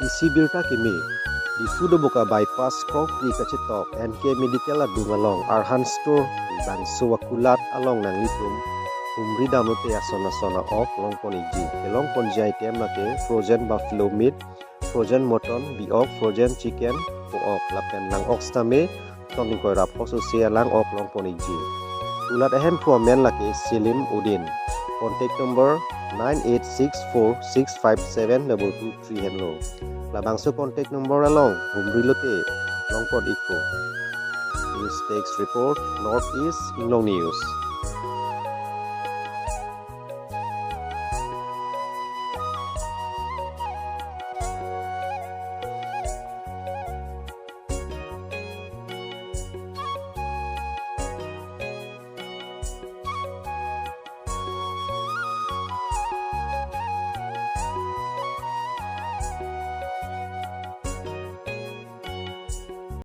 isi birta kimi Diphu Doboka bypass krong pri kachitok NK medical adung along ARHAN STORE bangso akulat along nang litum umri damote asona ok longpon iji kelongpon jai item nake frozen buffalo meat frozen mutton biok frozen chicken ok lapen lang ok stame toni koi rap sosia lang ok longpon iji ulat ahem promen lake silim udin contact number 9864657223 hello labangso contact number along umri lote longpon iko news text report northeast inglong news